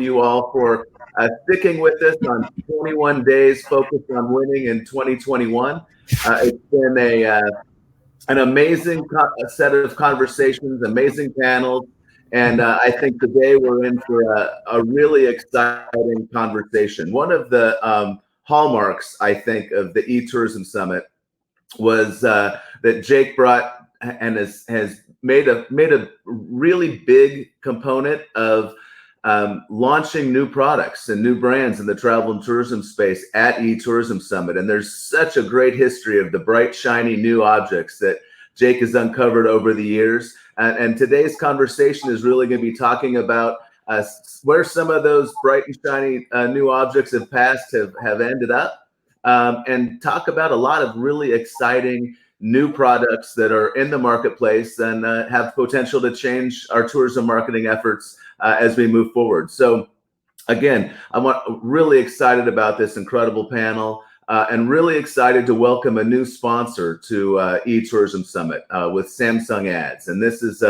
you all for sticking with us on 21 days focused on winning in 2021. It's been an amazing set of conversations, amazing panels, and I think today we're in for a really exciting conversation. One of the hallmarks, I think, of the eTourism Summit was that Jake brought and has made a really big component of launching new products and new brands in the travel and tourism space at eTourism Summit. And there's such a great history of the bright, shiny new objects that Jake has uncovered over the years. And today's conversation is really going to be talking about where some of those bright and shiny new objects of past have ended up, and talk about a lot of really exciting new products that are in the marketplace and have potential to change our tourism marketing efforts as we move forward. So again, I'm really excited about this incredible panel and really excited to welcome a new sponsor to eTourism Summit with Samsung Ads. And this is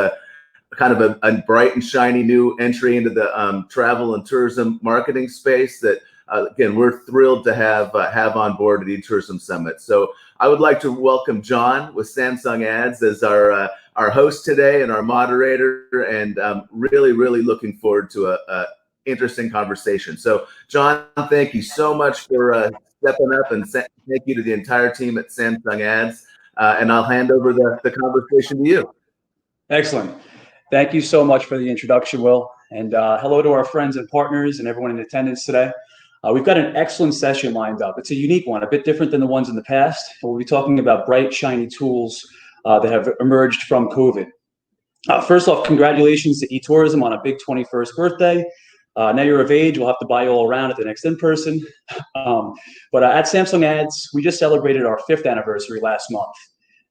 kind of a bright and shiny new entry into the travel and tourism marketing space that again, we're thrilled to have on board at eTourism Summit. So I would like to welcome John with Samsung Ads as our host today and our moderator, and really looking forward to a interesting conversation. So John, thank you so much for stepping up, and thank you to the entire team at Samsung Ads. And I'll hand over the conversation to you. Excellent. Thank you so much for the introduction, Will. And hello to our friends and partners and everyone in attendance today. We've got an excellent session lined up. It's a unique one, a bit different than the ones in the past. We'll be talking about bright, shiny tools that have emerged from COVID. First off, congratulations to eTourism on a big 21st birthday. Now you're of age, we'll have to buy you all around at the next in-person. But at Samsung Ads, we just celebrated our 5th anniversary last month.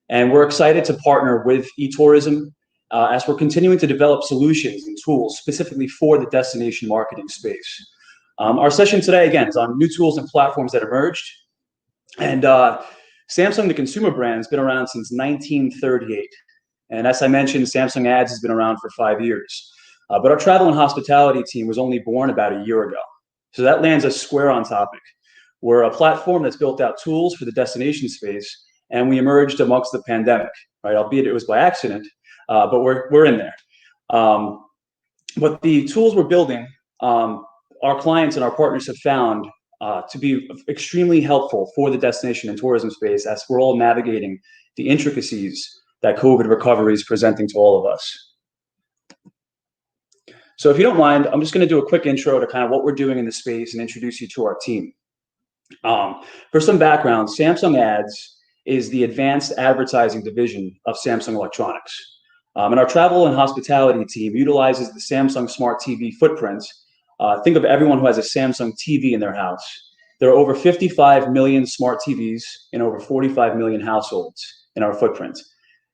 And we're excited to partner with eTourism as we're continuing to develop solutions and tools specifically for the destination marketing space. Our session today, again, is on new tools and platforms that emerged. And Samsung, the consumer brand, has been around since 1938. And as I mentioned, Samsung Ads has been around for 5 years. But our travel and hospitality team was only born about a year ago. So that lands us square on topic. We're a platform that's built out tools for the destination space, and we emerged amongst the pandemic, right? Albeit it was by accident, but we're in there. But the tools we're building, our clients and our partners have found to be extremely helpful for the destination and tourism space as we're all navigating the intricacies that COVID recovery is presenting to all of us. So if you don't mind, I'm just going to do a quick intro to kind of what we're doing in the space and introduce you to our team. For some background, Samsung Ads is the advanced advertising division of Samsung Electronics. And our travel and hospitality team utilizes the Samsung Smart TV footprint. Think of everyone who has a Samsung TV in their house. There are over 55 million smart TVs in over 45 million households in our footprint.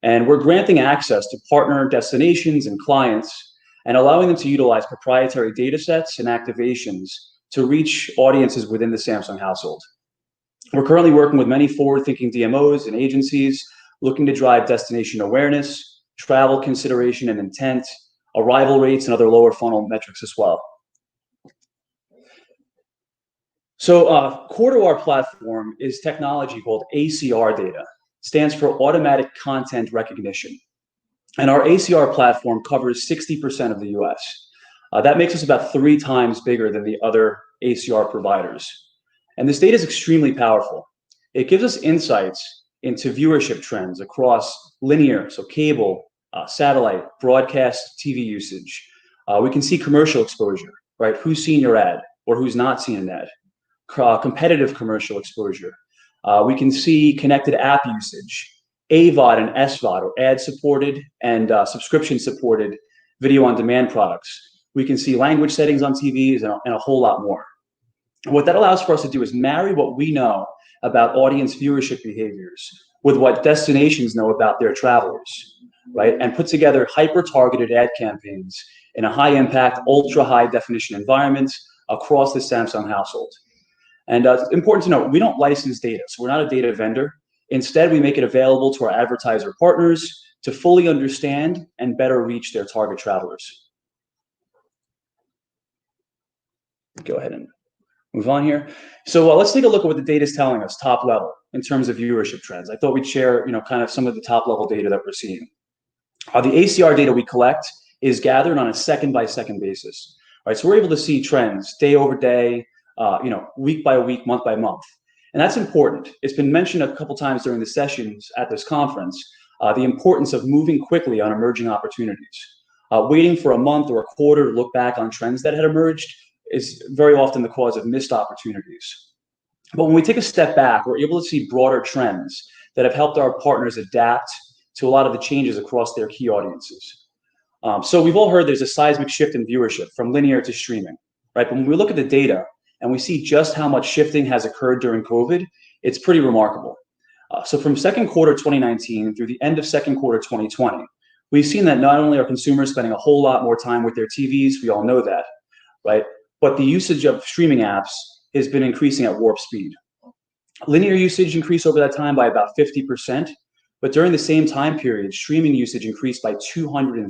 And we're granting access to partner destinations and clients and allowing them to utilize proprietary data sets and activations to reach audiences within the Samsung household. We're currently working with many forward-thinking DMOs and agencies looking to drive destination awareness, travel consideration and intent, arrival rates, and other lower funnel metrics as well. So core to our platform is technology called ACR data. It stands for Automatic Content Recognition. And our ACR platform covers 60% of the US. That makes us about 3 times bigger than the other ACR providers. And this data is extremely powerful. It gives us insights into viewership trends across linear, so cable, satellite, broadcast TV usage. We can see commercial exposure, right? Who's seen your ad or who's not seen an ad. Competitive commercial exposure. We can see connected app usage, AVOD and SVOD, or ad-supported and subscription-supported video-on-demand products. We can see language settings on TVs and a whole lot more. And what that allows for us to do is marry what we know about audience viewership behaviors with what destinations know about their travelers, right? And put together hyper-targeted ad campaigns in a high-impact, ultra-high-definition environment across the Samsung household. And it's important to note, we don't license data, so we're not a data vendor. Instead, we make it available to our advertiser partners to fully understand and better reach their target travelers. Go ahead and move on here. So let's take a look at what the data is telling us top level in terms of viewership trends. I thought we'd share, kind of some of the top level data that we're seeing. The ACR data we collect is gathered on a second by second basis, right? So we're able to see trends day over day, week by week, month by month. And that's important. It's been mentioned a couple times during the sessions at this conference, the importance of moving quickly on emerging opportunities. Waiting for a month or a quarter to look back on trends that had emerged is very often the cause of missed opportunities. But when we take a step back, we're able to see broader trends that have helped our partners adapt to a lot of the changes across their key audiences. So we've all heard there's a seismic shift in viewership from linear to streaming, right? But when we look at the data and we see just how much shifting has occurred during COVID, it's pretty remarkable. So from second quarter 2019 through the end of second quarter 2020, we've seen that not only are consumers spending a whole lot more time with their TVs, we all know that, right? But the usage of streaming apps has been increasing at warp speed. Linear usage increased over that time by about 50%, but during the same time period, streaming usage increased by 213%.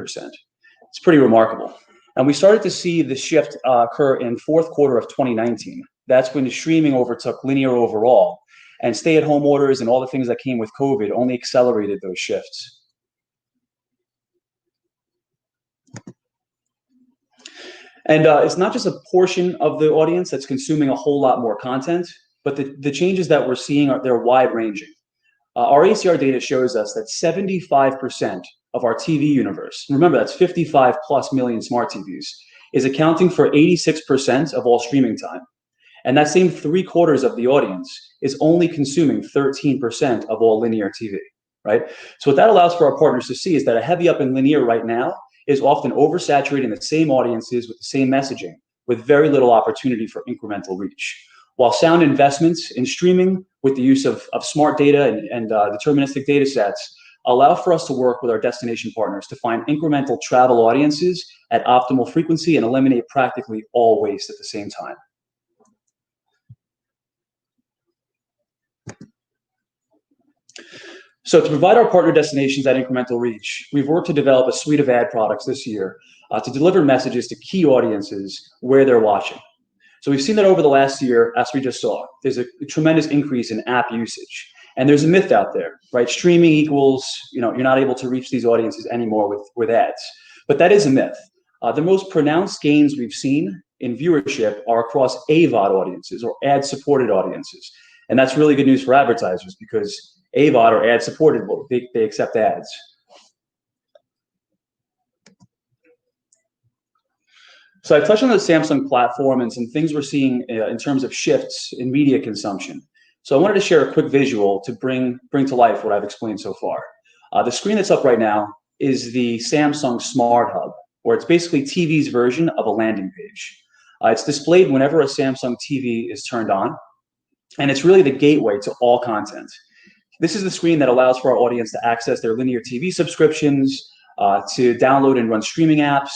It's pretty remarkable. And we started to see the shift occur in fourth quarter of 2019. That's when the streaming overtook linear overall, and stay-at-home orders and all the things that came with COVID only accelerated those shifts. And it's not just a portion of the audience that's consuming a whole lot more content, but the changes that we're seeing they're wide-ranging. Our ACR data shows us that 75% of our TV universe, remember that's 55 plus million smart TVs, is accounting for 86% of all streaming time. And that same 3/4 of the audience is only consuming 13% of all linear TV, right? So what that allows for our partners to see is that a heavy up in linear right now is often oversaturating the same audiences with the same messaging, with very little opportunity for incremental reach. While sound investments in streaming with the use of smart data and deterministic data sets allow for us to work with our destination partners to find incremental travel audiences at optimal frequency and eliminate practically all waste at the same time. So to provide our partner destinations that incremental reach, we've worked to develop a suite of ad products this year to deliver messages to key audiences where they're watching. So we've seen that over the last year, as we just saw, there's a tremendous increase in app usage. And there's a myth out there, right? Streaming equals, you're not able to reach these audiences anymore with ads. But that is a myth. The most pronounced gains we've seen in viewership are across AVOD audiences or ad-supported audiences. And that's really good news for advertisers because AVOD or ad-supported, well, they accept ads. So I've touched on the Samsung platform and some things we're seeing in terms of shifts in media consumption. So I wanted to share a quick visual to bring to life what I've explained so far. The screen that's up right now is the Samsung Smart Hub, where it's basically TV's version of a landing page. It's displayed whenever a Samsung TV is turned on, and it's really the gateway to all content. This is the screen that allows for our audience to access their linear TV subscriptions, to download and run streaming apps,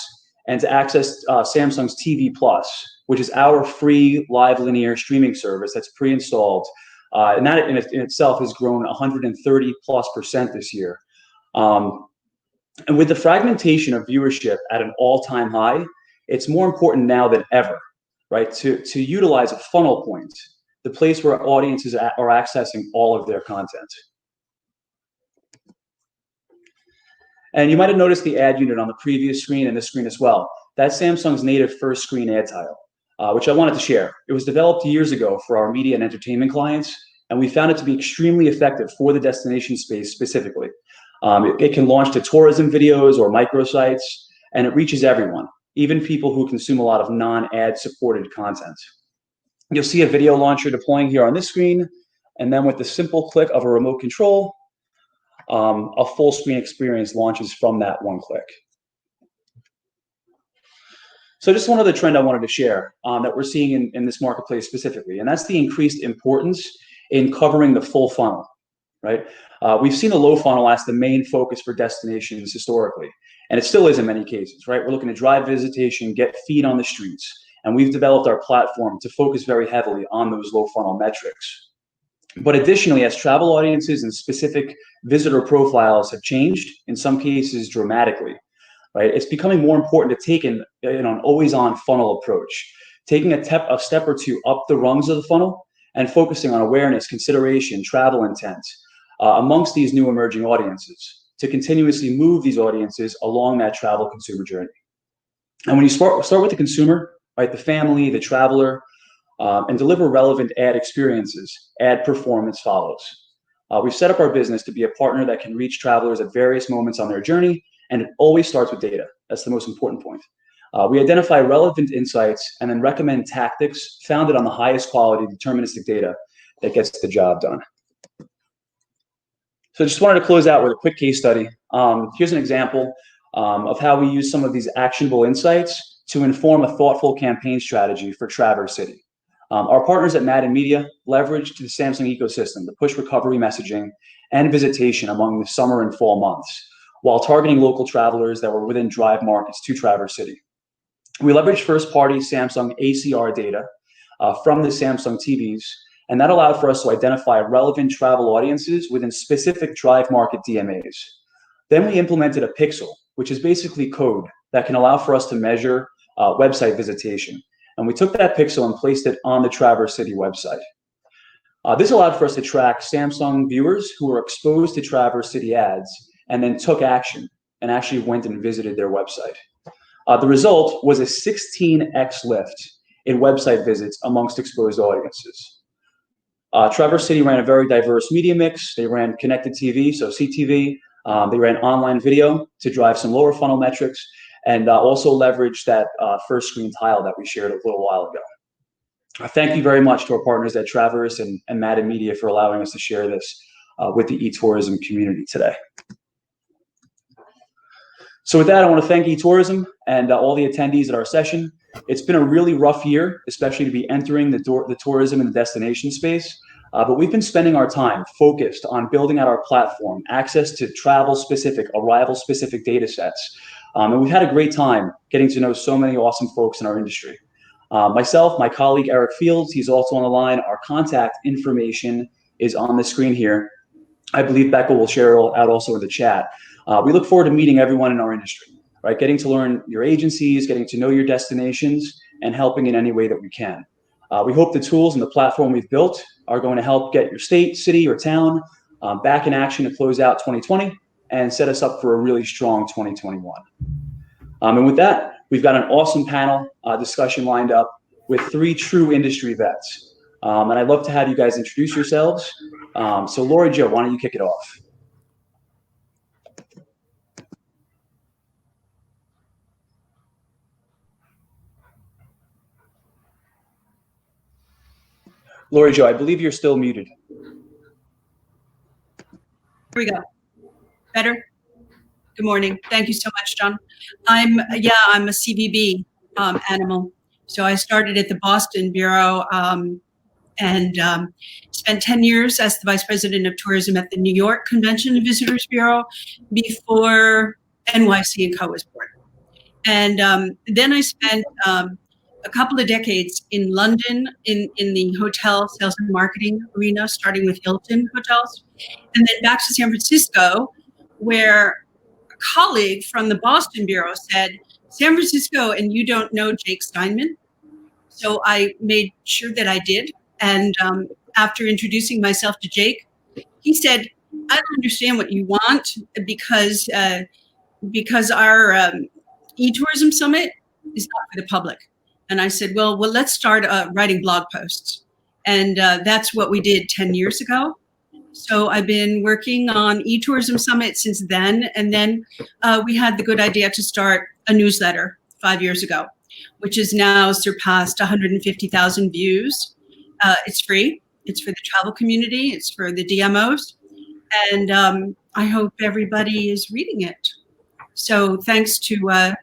and to access Samsung's TV Plus, which is our free live linear streaming service that's pre-installed. And that in itself has grown 130+% this year. And with the fragmentation of viewership at an all-time high, it's more important now than ever, right, to utilize a funnel point, the place where audiences are accessing all of their content. And you might have noticed the ad unit on the previous screen and this screen as well. That's Samsung's native first screen ad tile, which I wanted to share. It was developed years ago for our media and entertainment clients, and we found it to be extremely effective for the destination space specifically. It can launch to tourism videos or microsites, and it reaches everyone, even people who consume a lot of non-ad supported content. You'll see a video launcher deploying here on this screen, and then with the simple click of a remote control, a full screen experience launches from that one click. So just one other trend I wanted to share that we're seeing in this marketplace specifically, and that's the increased importance in covering the full funnel, right? We've seen the low funnel as the main focus for destinations historically, and it still is in many cases, right? We're looking to drive visitation, get feet on the streets, and we've developed our platform to focus very heavily on those low funnel metrics. But additionally, as travel audiences and specific visitor profiles have changed, in some cases dramatically, right? It's becoming more important to take an always-on funnel approach. taking a step or two up the rungs of the funnel and focusing on awareness, consideration, travel intent amongst these new emerging audiences to continuously move these audiences along that travel consumer journey. And when you start with the consumer, right, the family, the traveler, and deliver relevant ad experiences, ad performance follows. We've set up our business to be a partner that can reach travelers at various moments on their journey, and it always starts with data. That's the most important point. We identify relevant insights and then recommend tactics founded on the highest quality deterministic data that gets the job done. So I just wanted to close out with a quick case study. Here's an example of how we use some of these actionable insights to inform a thoughtful campaign strategy for Traverse City. Our partners at Madden Media leveraged the Samsung ecosystem to push recovery messaging and visitation among the summer and fall months, while targeting local travelers that were within drive markets to Traverse City. We leveraged first-party Samsung ACR data from the Samsung TVs, and that allowed for us to identify relevant travel audiences within specific drive market DMAs. Then we implemented a pixel, which is basically code that can allow for us to measure website visitation. And we took that pixel and placed it on the Traverse City website. This allowed for us to track Samsung viewers who were exposed to Traverse City ads and then took action and actually went and visited their website. The result was a 16x lift in website visits amongst exposed audiences. Traverse City ran a very diverse media mix. They ran connected TV, so CTV. They ran online video to drive some lower funnel metrics, and also leveraged that first screen tile that we shared a little while ago. Thank you very much to our partners at Traverse and Madden Media for allowing us to share this with the eTourism community today. So with that, I want to thank eTourism and all the attendees at our session. It's been a really rough year, especially to be entering the tourism and the destination space. But we've been spending our time focused on building out our platform, access to travel-specific, arrival-specific data sets. And we've had a great time getting to know so many awesome folks in our industry. Myself, my colleague, Eric Fields, he's also on the line. Our contact information is on the screen here. I believe Becca will share it out also in the chat. We look forward to meeting everyone in our industry, right? Getting to learn your agencies, getting to know your destinations, and helping in any way that we can. We hope the tools and the platform we've built are going to help get your state, city, or town back in action to close out 2020 and set us up for a really strong 2021. And with that, we've got an awesome panel discussion lined up with 3 true industry vets. And I'd love to have you guys introduce yourselves. So Lori Jo, why don't you kick it off? Lori Jo, I believe you're still muted. Here we go. Better? Good morning. Thank you so much, John. I'm a CVB animal. So I started at the Boston Bureau and spent 10 years as the Vice President of Tourism at the New York Convention and Visitors Bureau before NYC & Co. was born. And then I spent a couple of decades in London in the hotel sales and marketing arena, starting with Hilton Hotels, and then back to San Francisco, where a colleague from the Boston Bureau said, San Francisco, and you don't know Jake Steinman? So I made sure that I did. And after introducing myself to Jake, he said, I don't understand what you want because our eTourism Summit is not for the public. And I said, well, let's start writing blog posts. And that's what we did 10 years ago. So I've been working on eTourism Summit since then. And then we had the good idea to start a newsletter 5 years ago, which has now surpassed 150,000 views. It's free. It's for the travel community. It's for the DMOs. And I hope everybody is reading it. So thanks to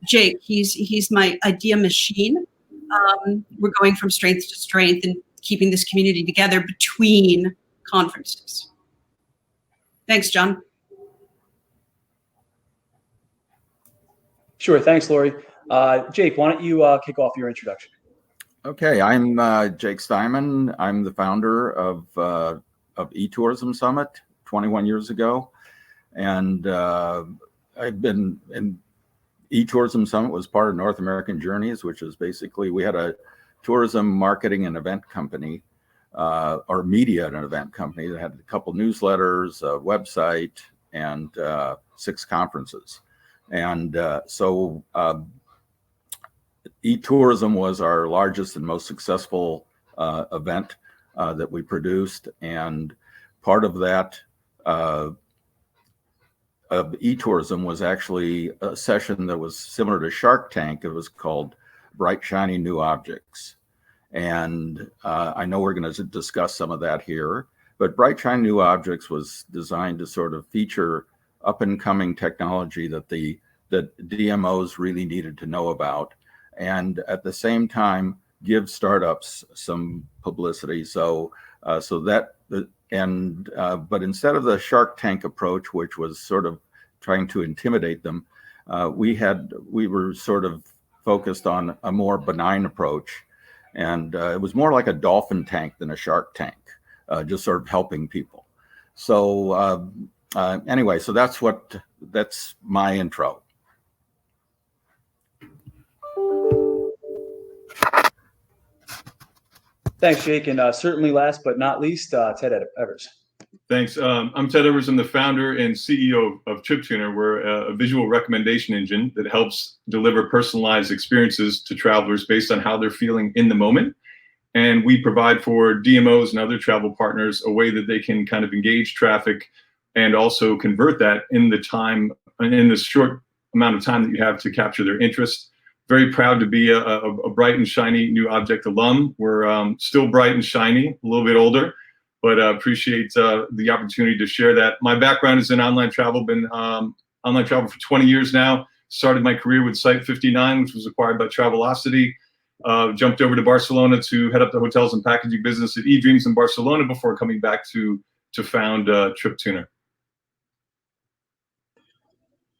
Jake, he's my idea machine. We're going from strength to strength and keeping this community together between conferences. Thanks, John. Sure, thanks, Lori. Jake, why don't you kick off your introduction? Okay, I'm Jake Steinman. I'm the founder of eTourism Summit 21 years ago, and I've been eTourism Summit was part of North American Journeys, which is basically, we had a tourism marketing and event company, or media and event company that had a couple newsletters, a website, and 6 conferences. And so eTourism was our largest and most successful event that we produced. And part of that of eTourism was actually a session that was similar to Shark Tank. It was called Bright Shiny New Objects. And I know we're going to discuss some of that here, but Bright Shiny New Objects was designed to sort of feature up and coming technology that DMOs really needed to know about, and at the same time give startups some publicity. But instead of the Shark Tank approach, which was sort of trying to intimidate them, we were sort of focused on a more benign approach, and it was more like a dolphin tank than a shark tank, just sort of helping people. So anyway, so that's my intro. Thanks, Jake. And certainly last but not least, Ted Evers. Thanks. I'm Ted Evers. I'm the founder and CEO of TripTuner. We're a visual recommendation engine that helps deliver personalized experiences to travelers based on how they're feeling in the moment. And we provide for DMOs and other travel partners a way that they can kind of engage traffic and also convert that in the short amount of time that you have to capture their interest. Very proud to be a bright and shiny new object alum. We're still bright and shiny, a little bit older, but appreciate the opportunity to share that. My background is in online travel, been online travel for 20 years now. Started my career with Site 59, which was acquired by Travelocity. Jumped over to Barcelona to head up the hotels and packaging business at eDreams in Barcelona before coming back to found TripTuner.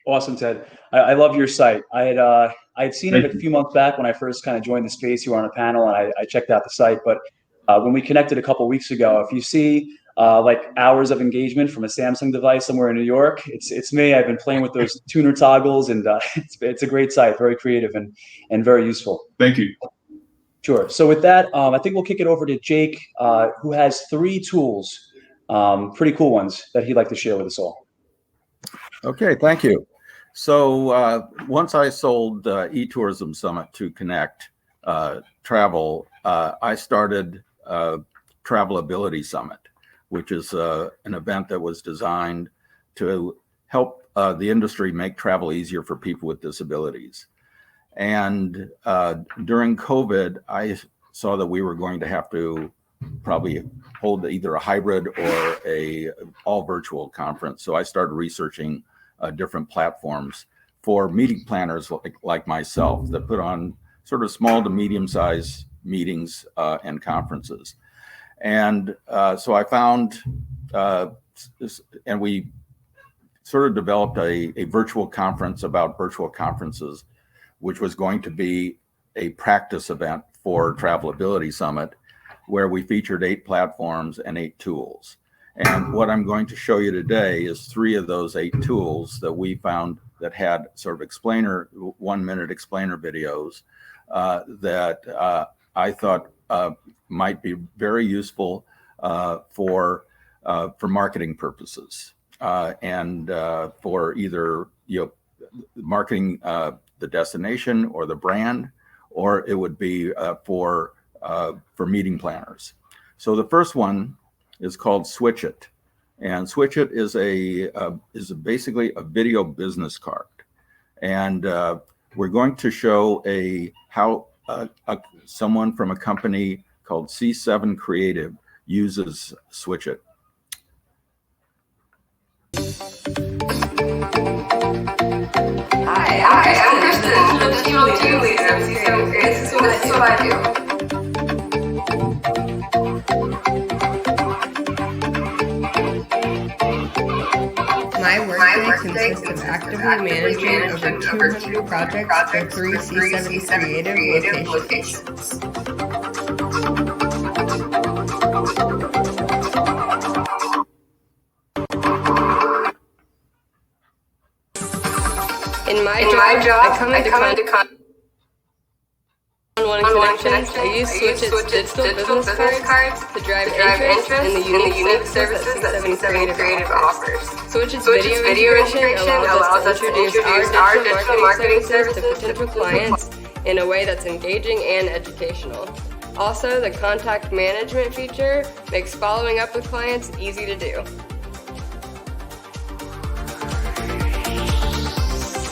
Awesome, Ted. I love your site. I had seen it a few months back when I first kind of joined the space. You were on a panel, and I checked out the site. But when we connected a couple of weeks ago, if you see like hours of engagement from a Samsung device somewhere in New York, it's me. I've been playing with those tuner toggles, and it's a great site, very creative and very useful. Thank you. Sure. So with that, I think we'll kick it over to Jake, who has 3 tools, pretty cool ones that he'd like to share with us all. Okay, thank you. So once I sold eTourism Summit to Connect Travel, I started Travelability Summit, which is an event that was designed to help the industry make travel easier for people with disabilities. And during COVID, I saw that we were going to have to probably hold either a hybrid or a all virtual conference. So I started researching different platforms for meeting planners like myself that put on sort of small to medium-sized meetings and conferences. And so I found, and we sort of developed a virtual conference about virtual conferences, which was going to be a practice event for Travelability Summit, where we featured 8 platforms and 8 tools. And what I'm going to show you today is 3 of those 8 tools that we found that had sort of 1-minute explainer videos that I thought might be very useful for marketing purposes and for either marketing the destination or the brand, or it would be for meeting planners. So the first one is called Switch It, and Switch It is basically a video business card, and we're going to show how someone from a company called C7 Creative uses Switch It. Hi, I'm Kristen. I'm the team leader. This is what I do. My workday consists of actively managing over 200 projects for 3 C7 Creative locations. In my I come into contact on connections. I use Switch's digital business cards to drive interest in the unique services that C7 Creative offers. Switch's video integration allows us to introduce our digital marketing services to potential clients in a way that's engaging and educational. Also, the contact management feature makes following up with clients easy to do.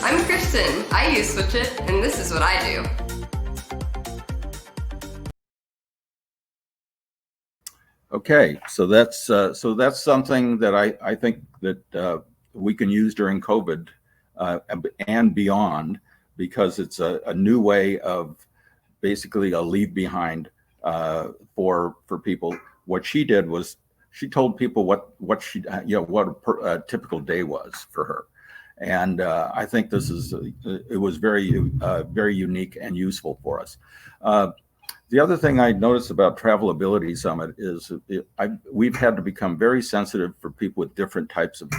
I'm Kristen. I use Switchit, and this is what I do. Okay, so that's something that I think that we can use during COVID and beyond, because it's a new way of basically a leave behind for people. What she did was she told people what a typical day was for her, and I think it was very unique and useful for us. The other thing I noticed about Travelability Summit is we've had to become very sensitive for people with different types of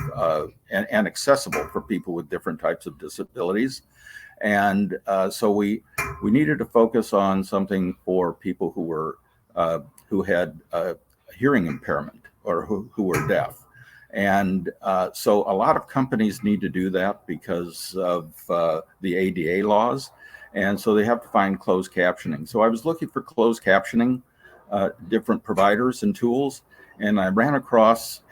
and accessible for people with different types of disabilities. And so we needed to focus on something for people who had hearing impairment or who were deaf. And so a lot of companies need to do that because of the ADA laws. And so they have to find closed captioning. So I was looking for closed captioning, different providers and tools, and I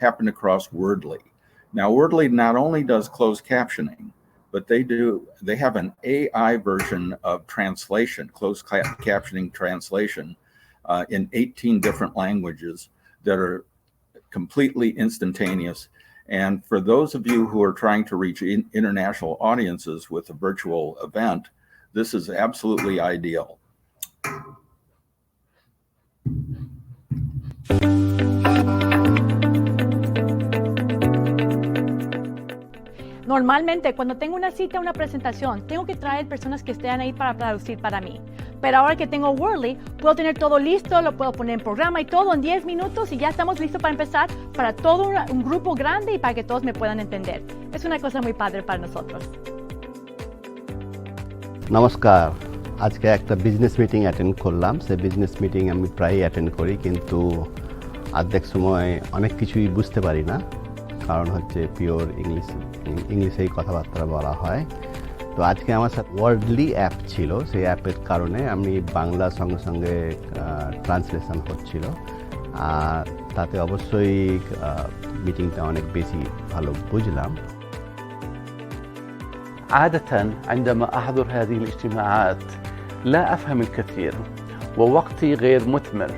happened across Wordly. Now, Wordly not only does closed captioning, but they have an AI version of translation, closed captioning translation in 18 different languages that are completely instantaneous. And for those of you who are trying to reach international audiences with a virtual event, this is absolutely ideal. Normalmente, cuando tengo una cita, una presentación, tengo que traer personas que estén ahí para traducir para mí. Pero ahora que tengo Wordly, puedo tener todo listo, lo puedo poner en programa y todo en 10 minutos y ya estamos listos para empezar para todo un grupo grande y para que todos me puedan entender. Es una cosa muy padre para nosotros. নমস্কার, আজকে একটা business meeting attend করলাম। সে business meeting আমি প্রায়ই attend করি, কিন্তু অর্ধেক সময় অনেক কিছুই বুঝতে পারি না, কারণ হচ্ছে পিওর ইংলিশেই কথাবার্তা বলা হয়। তো আজকে আমার সাথে ওয়ার্ডলি অ্যাপ ছিল, সেই অ্যাপের কারণে আমি বাংলার সঙ্গে সঙ্গে ট্রান্সলেশন হচ্ছিল, আর তাতে অবশ্যই মিটিংটা অনেক বেশি ভালো বুঝলাম। عادة عندما أحضر هذه الاجتماعات لا أفهم الكثير ووقتي غير مثمر.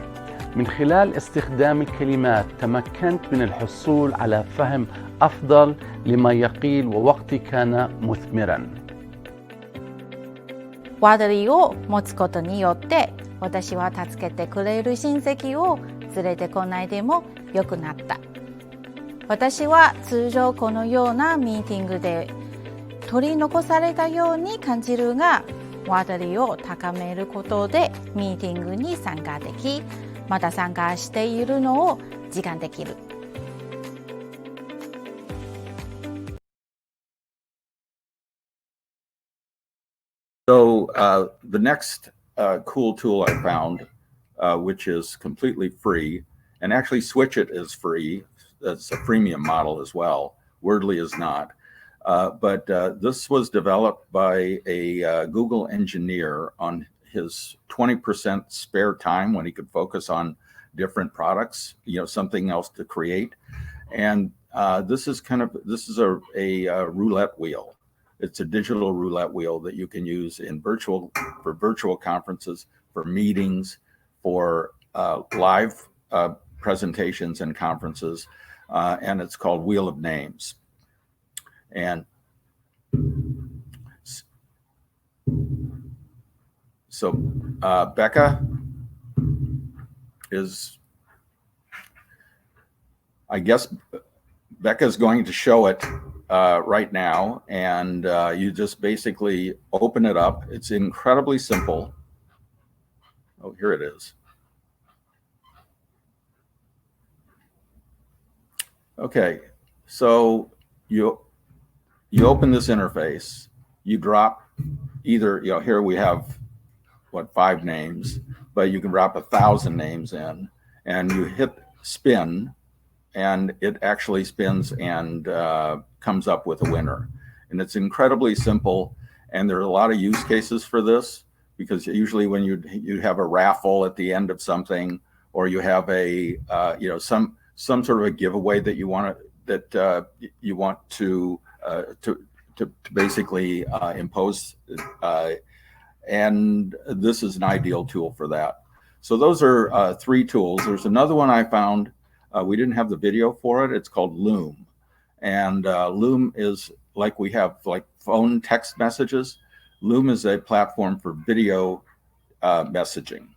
من خلال استخدام الكلمات تمكنت من الحصول على فهم أفضل لما يقيل ووقتي كان مثمرا. ワードリーを持つことによって私は助けてくれる親戚を連れてこないでもよくなった。私は通常このようなミーティングで取り残されたように感じるが、ワードリーを高めることでミーティングに参加でき、また参加しているのを実感できる。So the next cool tool I found, which is completely free, and actually Switchit is free. That's a freemium model as well. Wordly is not. But this was developed by a Google engineer on his 20% spare time when he could focus on different products, something else to create. And this is a roulette wheel. It's a digital roulette wheel that you can use for virtual conferences, for meetings, for live presentations and conferences, and it's called Wheel of Names. And so Becca Becca's going to show it right now, and you just basically open it up. It's incredibly simple. Oh, here it is. Okay, so you open this interface, you drop either, here we have, 5 names, but you can drop 1,000 names in, and you hit spin, and it actually spins and comes up with a winner. And it's incredibly simple, and there are a lot of use cases for this, because usually when you have a raffle at the end of something, or you have a some sort of a giveaway that you want to basically impose, and this is an ideal tool for that. So those are 3 tools. There's another one I found. We didn't have the video for it. It's called Loom, and Loom is like we have like phone text messages. Loom is a platform for video messaging.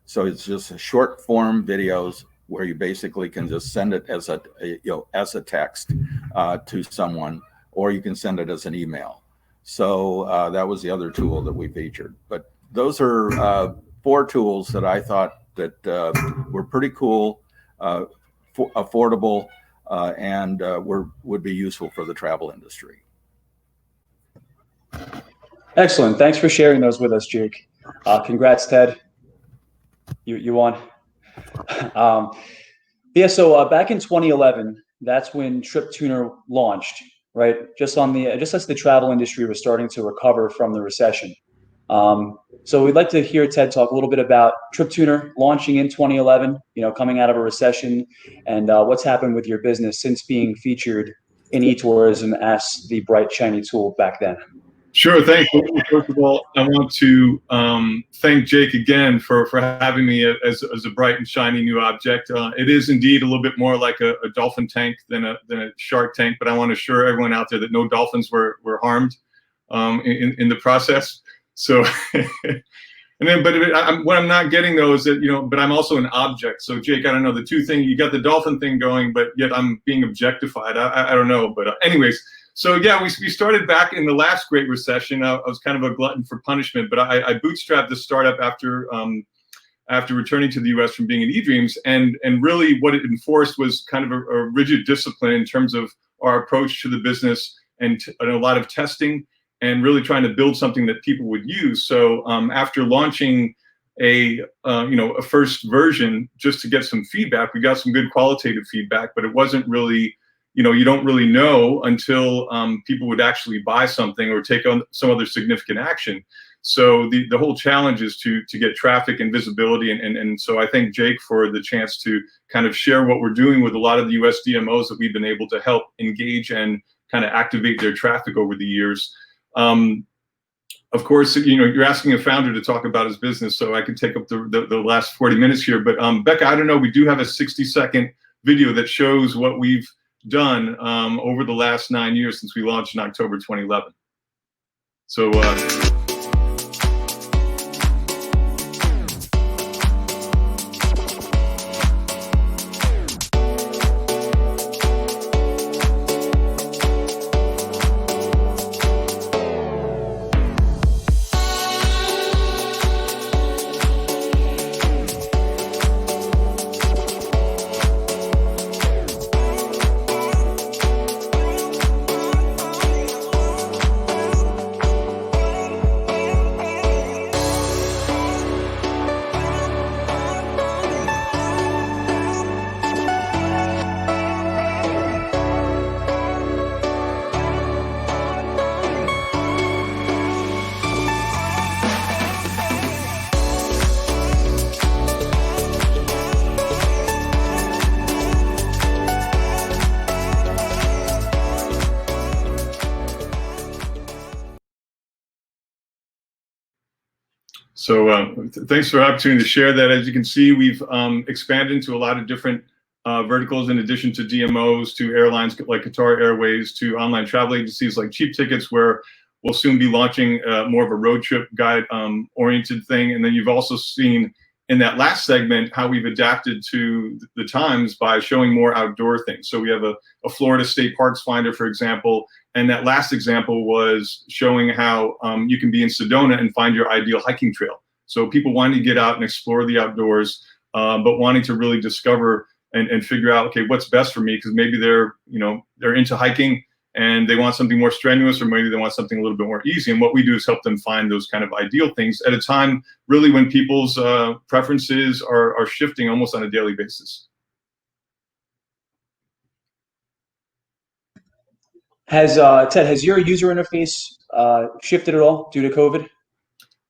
So it's just short form videos where you basically can just send it as a text to someone, or you can send it as an email. So that was the other tool that we featured. But those are 4 tools that I thought that were pretty cool, affordable, and would be useful for the travel industry. Excellent. Thanks for sharing those with us, Jake. Congrats, Ted. You won. So back in 2011, that's when TripTuner launched, right? Just as the travel industry was starting to recover from the recession. So we'd like to hear Ted talk a little bit about TripTuner launching in 2011, coming out of a recession, and what's happened with your business since being featured in eTourism as the bright, shiny tool back then. Sure, thanks. First of all, I want to thank Jake again for having me as a bright and shiny new object. It is indeed a little bit more like a dolphin tank than a shark tank, but I want to assure everyone out there that no dolphins were harmed in the process. So, what I'm not getting though is that, but I'm also an object. So Jake, I don't know, the two things, you got the dolphin thing going, but yet I'm being objectified. I don't know, but anyways. So yeah, we started back in the last Great Recession. I was kind of a glutton for punishment, but I bootstrapped the startup after returning to the U.S. from being in eDreams, and really what it enforced was kind of a rigid discipline in terms of our approach to the business, and a lot of testing, and really trying to build something that people would use. So after launching a first version just to get some feedback, we got some good qualitative feedback, but it wasn't really, you don't really know until people would actually buy something or take on some other significant action. So the whole challenge is to get traffic and visibility. And so I thank Jake for the chance to kind of share what we're doing with a lot of the US DMOs that we've been able to help engage and kind of activate their traffic over the years. Of course, you're asking a founder to talk about his business, so I can take up the last 40 minutes here. But Becca, I don't know, we do have a 60-second video that shows what we've done over the last 9 years since we launched in October 2011. So thanks for the opportunity to share that. As you can see, we've expanded into a lot of different verticals, in addition to DMOs, to airlines like Qatar Airways, to online travel agencies like Cheap Tickets, where we'll soon be launching more of a road trip guide oriented thing. And then you've also seen in that last segment how we've adapted to the times by showing more outdoor things. So we have a Florida State Parks Finder, for example, and that last example was showing how you can be in Sedona and find your ideal hiking trail. So people wanting to get out and explore the outdoors, but wanting to really discover and figure out, okay, what's best for me? Because maybe they're into hiking and they want something more strenuous, or maybe they want something a little bit more easy. And what we do is help them find those kind of ideal things at a time, really, when people's preferences are shifting almost on a daily basis. Ted, has your user interface shifted at all due to COVID?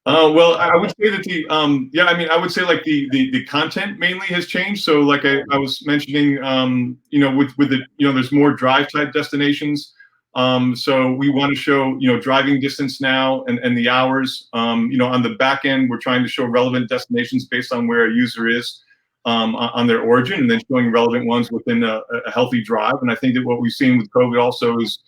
Well, I would say that I would say like the content mainly has changed. So like I was mentioning, with the, there's more drive type destinations. So we want to show, driving distance now and the hours. On the back end, we're trying to show relevant destinations based on where a user is on their origin, and then showing relevant ones within a healthy drive. And I think that what we've seen with COVID also is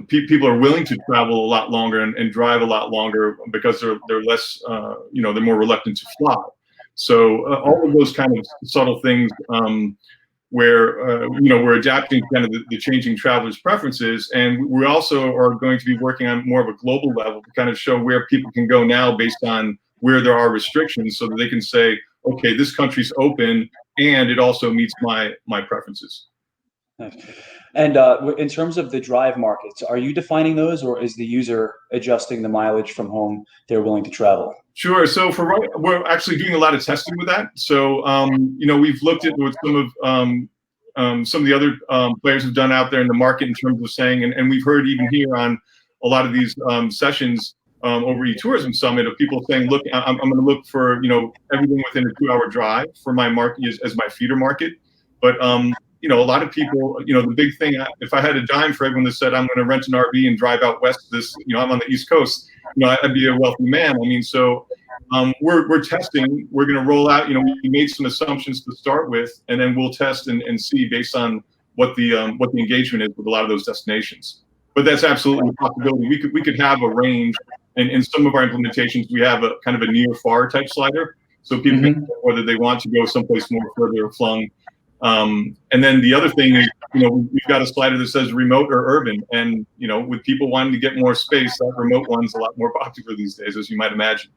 people are willing to travel a lot longer and drive a lot longer because they're less, they're more reluctant to fly. So all of those kind of subtle things where, we're adapting to kind of the changing travelers' preferences. And we also are going to be working on more of a global level to kind of show where people can go now based on where there are restrictions, so that they can say, okay, this country's open and it also meets my preferences. And in terms of the drive markets, are you defining those, or is the user adjusting the mileage from home they're willing to travel? Sure. So we're actually doing a lot of testing with that. So we've looked at what some of the other players have done out there in the market in terms of saying, and we've heard even here on a lot of these sessions over eTourism Summit, of people saying, look, I'm going to look for everything within a 2-hour drive for my market as my feeder market. But a lot of people, the big thing, if I had a dime for everyone that said, I'm going to rent an RV and drive out west, I'm on the East Coast, I'd be a wealthy man. I mean, so we're testing, we're going to roll out, we made some assumptions to start with, and then we'll test and see based on what the engagement is with a lot of those destinations. But that's absolutely a possibility. We could have a range, and in some of our implementations, we have a kind of a near far type slider. So people can, whether they want to go someplace more further flung. And then the other thing is, we've got a slider that says remote or urban, and with people wanting to get more space, that remote one's a lot more popular these days, as you might imagine.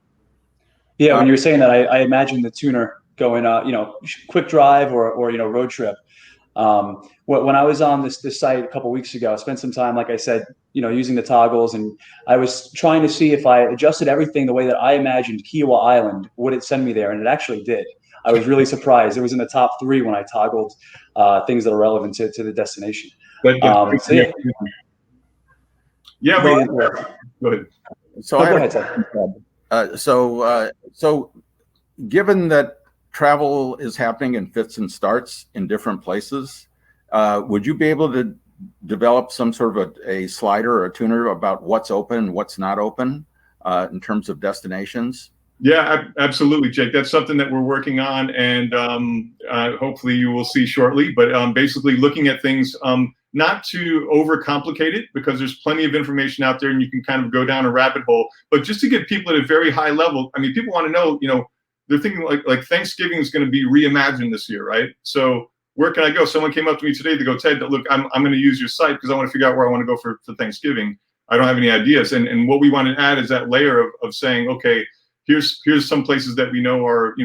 Yeah, when you're saying that, I imagine the tuner going, quick drive or road trip. When I was on this site a couple weeks ago, I spent some time, like I said, using the toggles, and I was trying to see if I adjusted everything the way that I imagined Kiowa Island, would it send me there, and it actually did. I was really surprised. It was in the top 3 when I toggled things that are relevant to the destination. Go ahead. So given that travel is happening in fits and starts in different places, would you be able to develop some sort of a slider or a tuner about what's open, what's not open in terms of destinations? Yeah, absolutely, Jake. That's something that we're working on, and hopefully you will see shortly. But basically looking at things, not to overcomplicate it, because there's plenty of information out there and you can kind of go down a rabbit hole, but just to get people at a very high level. I mean, people want to know, they're thinking like Thanksgiving is going to be reimagined this year, right? So where can I go? Someone came up to me today to go, Ted, look, I'm going to use your site because I want to figure out where I want to go for Thanksgiving. I don't have any ideas. And what we want to add is that layer of saying, okay, here's some places that we know are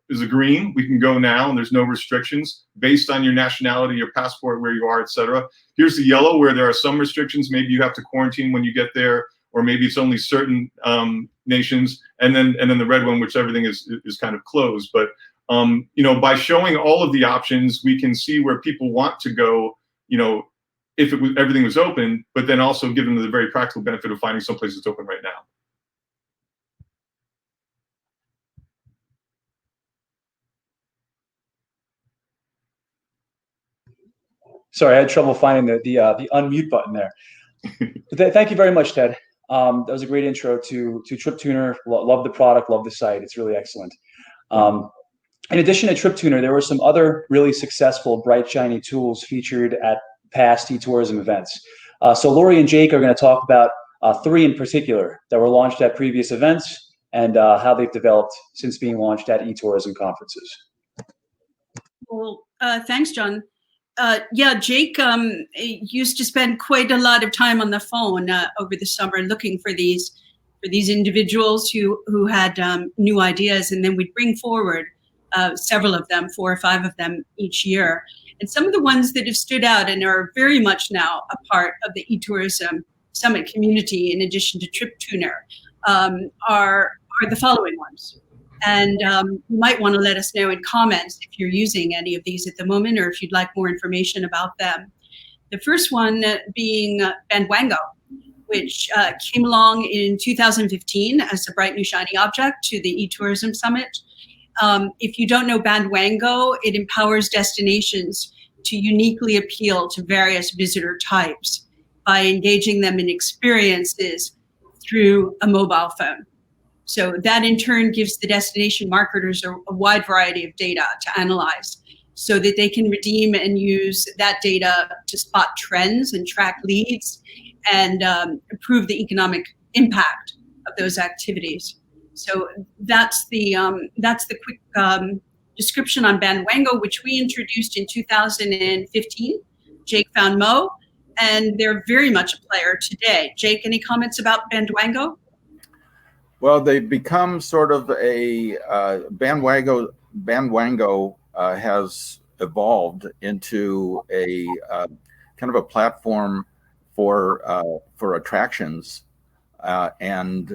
is a green. We can go now, and there's no restrictions based on your nationality, your passport, where you are, etc. Here's the yellow, where there are some restrictions. Maybe you have to quarantine when you get there, or maybe it's only certain nations. And then the red one, which everything is kind of closed. But by showing all of the options, we can see where people want to go. If everything was open, but then also give them the very practical benefit of finding someplace that's open right now. Sorry, I had trouble finding the unmute button there. Thank you very much, Ted. That was a great intro to TripTuner. Love the product, love the site. It's really excellent. In addition to TripTuner, there were some other really successful, bright, shiny tools featured at past eTourism events. So Lori and Jake are going to talk about 3 in particular that were launched at previous events and how they've developed since being launched at eTourism conferences. Well, thanks, John. Jake used to spend quite a lot of time on the phone over the summer looking for these individuals who had new ideas, and then we'd bring forward several of them, 4 or 5 of them each year. And some of the ones that have stood out and are very much now a part of the eTourism Summit community, in addition to TripTuner, are the following ones. And you might want to let us know in comments if you're using any of these at the moment, or if you'd like more information about them. The first one being Bandwango, which came along in 2015 as a bright new shiny object to the eTourism Summit. If you don't know Bandwango, it empowers destinations to uniquely appeal to various visitor types by engaging them in experiences through a mobile phone. So that in turn gives the destination marketers a wide variety of data to analyze so that they can redeem and use that data to spot trends and track leads and improve the economic impact of those activities. So that's the quick description on Bandwango, which we introduced in 2015. Jake found Mo, and they're very much a player today. Jake, any comments about Bandwango? Well, they've become sort of a Bandwango has evolved into a kind of a platform for attractions and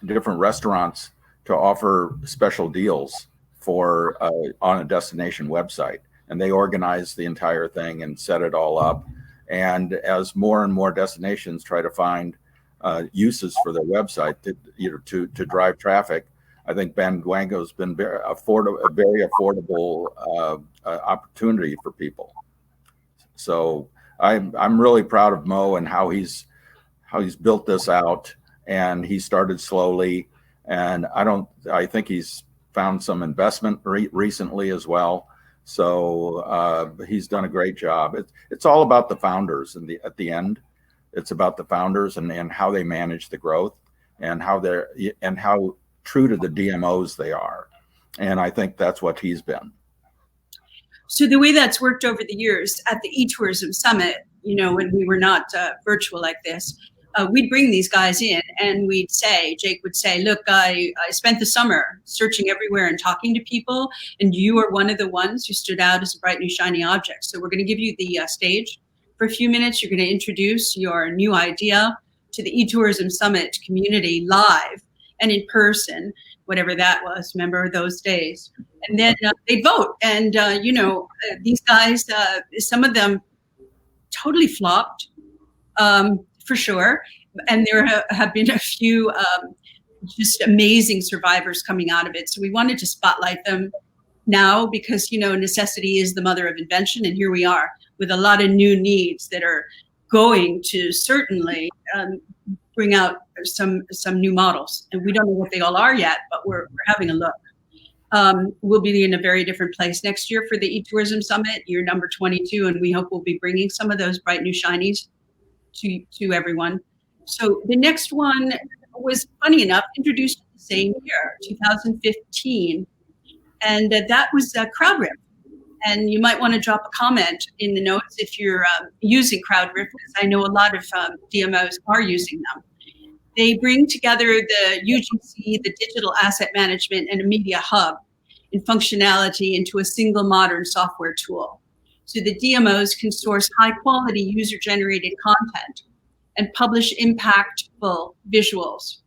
different restaurants to offer special deals for on a destination website, and they organize the entire thing and set it all up. And as more and more destinations try to find uses for their website to drive traffic, I think Bandwango's been a very affordable opportunity for people. So I'm really proud of Mo and how he's built this out, and he started slowly, and I think he's found some investment recently as well. So he's done a great job. It's all about the founders, and at the end, it's about the founders and how they manage the growth and how true to the DMOs they are. And I think that's what he's been. So the way that's worked over the years at the eTourism Summit, when we were not virtual like this, we'd bring these guys in and Jake would say, look, I spent the summer searching everywhere and talking to people, and you are one of the ones who stood out as a bright new shiny object. So we're going to give you the stage for a few minutes. You're going to introduce your new idea to the eTourism Summit community live and in person, whatever that was. Remember those days? And then they vote. And, these guys, some of them totally flopped, for sure. And there have been a few just amazing survivors coming out of it. So we wanted to spotlight them now because, necessity is the mother of invention. And here we are with a lot of new needs that are going to certainly bring out some new models. And we don't know what they all are yet, but we're having a look. We'll be in a very different place next year for the eTourism Summit, year number 22, and we hope we'll be bringing some of those bright new shinies to everyone. So the next one was, funny enough, introduced the same year, 2015, and that was CrowdRiff. And you might want to drop a comment in the notes if you're using CrowdRiff, because I know a lot of DMOs are using them. They bring together the UGC, the digital asset management, and a media hub and functionality into a single modern software tool. So the DMOs can source high-quality user-generated content and publish impactful visuals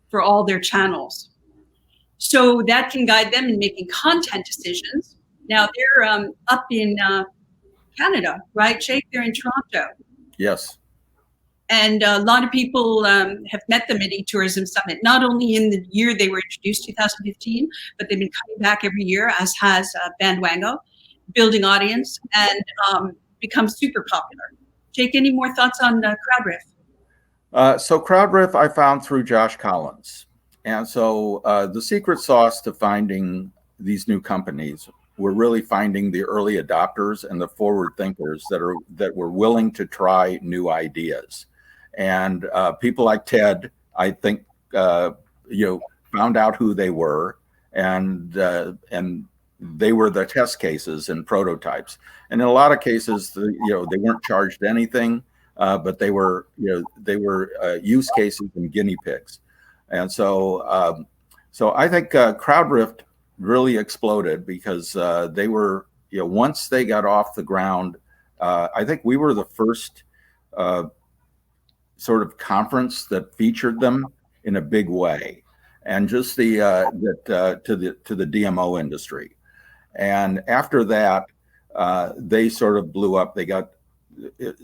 for all their channels. So that can guide them in making content decisions. Now they're up in Canada, right, Jake? They're in Toronto. Yes. And a lot of people have met them at eTourism Summit, not only in the year they were introduced, 2015, but they've been coming back every year, as has Bandwango, building audience and become super popular. Jake, any more thoughts on CrowdRiff? So CrowdRiff I found through Josh Collins. And so the secret sauce to finding these new companies, we're really finding the early adopters and the forward thinkers that were willing to try new ideas. And people like Ted, I think, found out who they were, and they were the test cases and prototypes. And in a lot of cases, they weren't charged anything, but they were use cases and guinea pigs. And so I think CrowdRiff really exploded because they were once they got off the ground, I think we were the first sort of conference that featured them in a big way, and just to the DMO industry. And after that, they sort of blew up. They got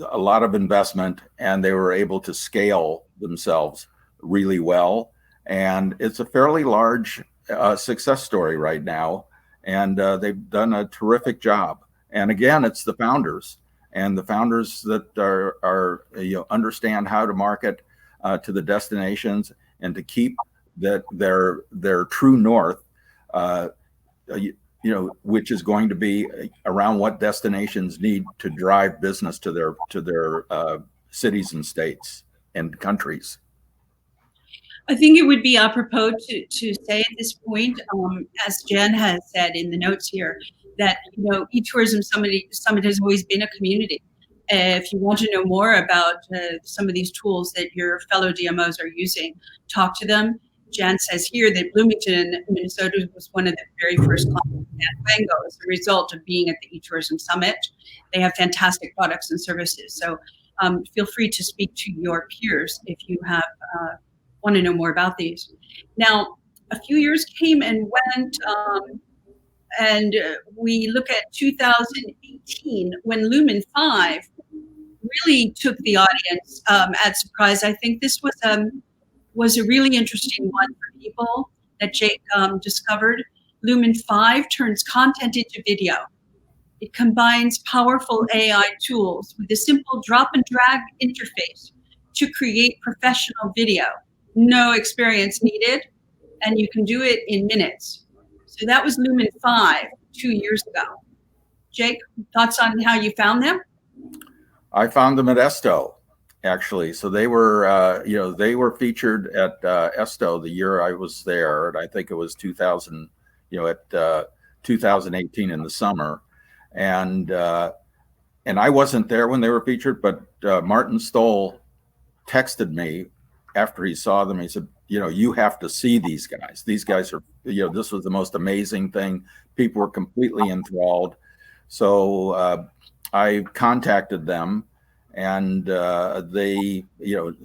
a lot of investment, and they were able to scale themselves really well. And it's a fairly large success story right now, and they've done a terrific job. And again, it's the founders, and the founders that are understand how to market to the destinations and to keep their true north, which is going to be around what destinations need to drive business to their cities and states and countries. I think it would be apropos to say at this point, as Jen has said in the notes here, that eTourism Summit has always been a community. If you want to know more about some of these tools that your fellow DMOs are using, talk to them. Jan says here that Bloomington, Minnesota was one of the very first clients at Wango as a result of being at the eTourism Summit. They have fantastic products and services. So feel free to speak to your peers if you want to know more about these. Now, a few years came and went, and we look at 2018 when Lumen 5 really took the audience at surprise. I think this was a really interesting one for people that Jake discovered. Lumen 5 turns content into video. It combines powerful AI tools with a simple drop and drag interface to create professional video. No experience needed, and you can do it in minutes. So that was Lumen 5 2 years ago. Jake, thoughts on how you found them? I found them at Esto, actually. So they were featured at Esto the year I was there, and I think it was 2018 in the summer. And I wasn't there when they were featured, but Martin Stoll texted me after he saw them. He said, you have to see these guys. These guys are, this was the most amazing thing. People were completely enthralled. So I contacted them, and they,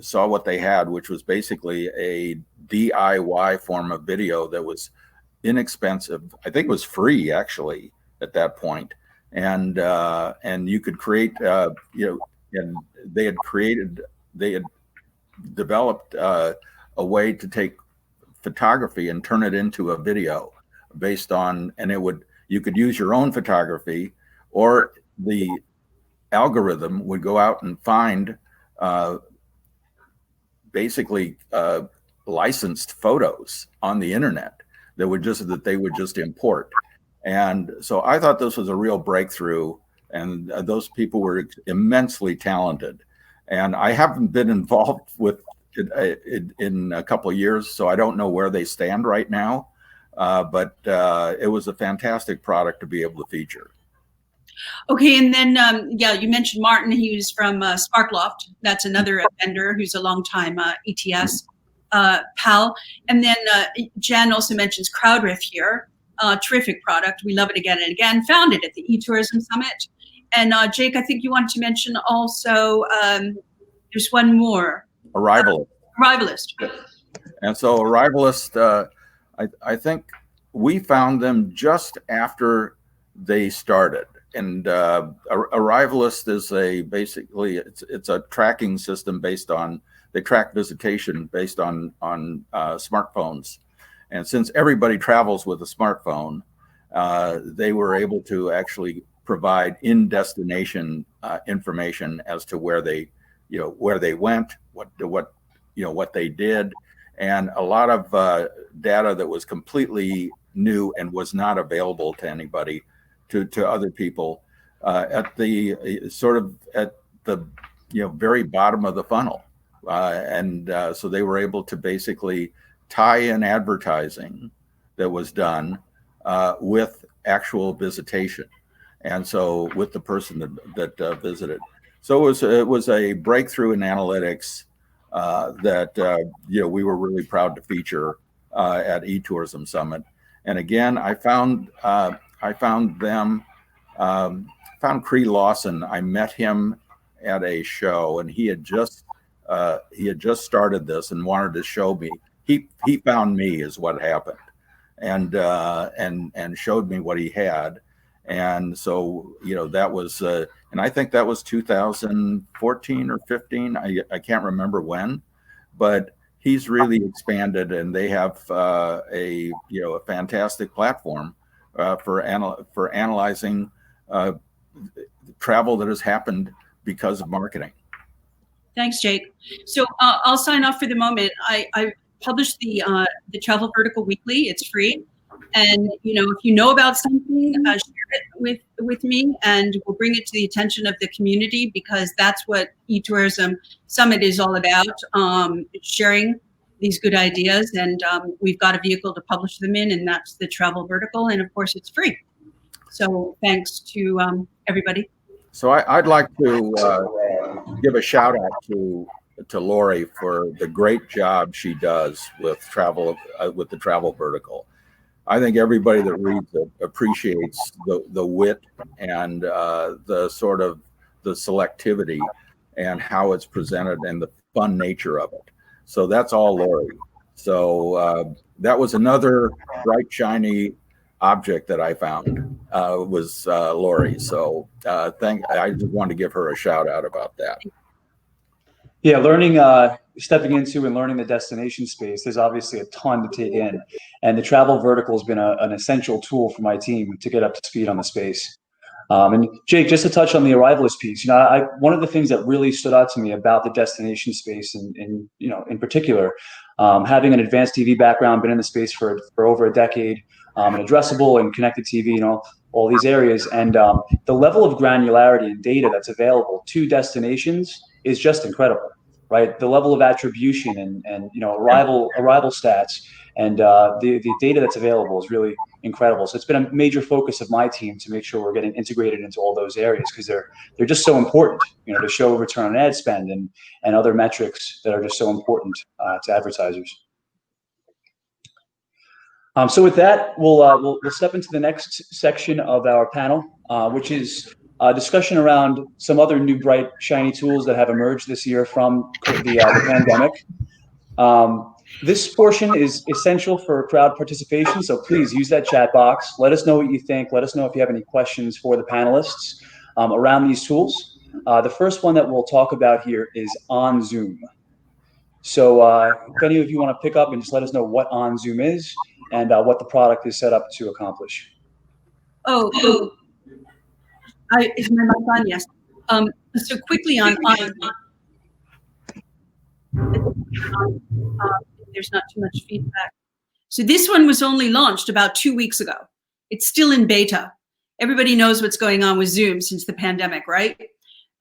saw what they had, which was basically a DIY form of video that was inexpensive. I think it was free actually at that point. And you could create, and they had developed a way to take photography and turn it into a video based on, and you could use your own photography, or the algorithm would go out and find basically licensed photos on the internet that they would just import. And so I thought this was a real breakthrough, and those people were immensely talented. And I haven't been involved with it in a couple of years, so I don't know where they stand right now. But it was a fantastic product to be able to feature. Okay, and then, you mentioned Martin. He was from Sparkloft. That's another vendor who's a longtime ETS pal. And then Jen also mentions CrowdRiff here. Terrific product. We love it again and again. Found it at the eTourism Summit. And Jake, I think you wanted to mention also, there's one more. Arrivalist. And so Arrivalist, I think we found them just after they started. And Arrivalist is it's a tracking system they track visitation based on smartphones. And since everybody travels with a smartphone, they were able to actually provide in-destination information as to where they went, what they did, and a lot of data that was completely new and was not available to anybody, to other people, at the very bottom of the funnel, and so they were able to basically tie in advertising that was done with actual visitation, and so with the person that visited. So it was a breakthrough in analytics that we were really proud to feature at eTourism Summit. And again, I found them found Cree Lawson. I met him at a show, and he had just started this and wanted to show me. He found me is what happened, and showed me what he had. And so, that was, and I think that was 2014 or 15. I can't remember when, but he's really expanded, and they have a fantastic platform for analyzing travel that has happened because of marketing. Thanks, Jake. So I'll sign off for the moment. I published the Travel Vertical Weekly. It's free. And, if you know about something, share it with me, and we'll bring it to the attention of the community, because that's what eTourism Summit is all about, sharing these good ideas. And we've got a vehicle to publish them in, and that's the Travel Vertical. And of course, it's free. So thanks to everybody. So I'd like to give a shout out to Lori for the great job she does with the Travel Vertical. I think everybody that reads it appreciates the wit and the sort of the selectivity and how it's presented and the fun nature of it. So that's all Lori. So that was another bright, shiny object that I found was Lori. So I just wanted to give her a shout out about that. Yeah, stepping into and learning the destination space, there's obviously a ton to take in. And the Travel Vertical has been an essential tool for my team to get up to speed on the space. And Jake, just to touch on the arrivalist piece, one of the things that really stood out to me about the destination space, in particular, having an advanced TV background, been in the space for over a decade, and addressable and connected TV, all these areas, and the level of granularity and data that's available to destinations is just incredible, right? The level of attribution and arrival stats and the data that's available is really incredible. So it's been a major focus of my team to make sure we're getting integrated into all those areas, because they're just so important, to show return on ad spend and other metrics that are just so important to advertisers. So with that, we'll step into the next section of our panel, which is a discussion around some other new, bright, shiny tools that have emerged this year from the pandemic. This portion is essential for crowd participation, so please use that chat box. Let us know what you think. Let us know if you have any questions for the panelists around these tools. The first one that we'll talk about here is On Zoom. So if any of you want to pick up and just let us know what On Zoom is and what the product is set up to accomplish. Is my mic on? Yes. So quickly on there's not too much feedback. So this one was only launched about 2 weeks ago. It's still in beta. Everybody knows what's going on with Zoom since the pandemic, right?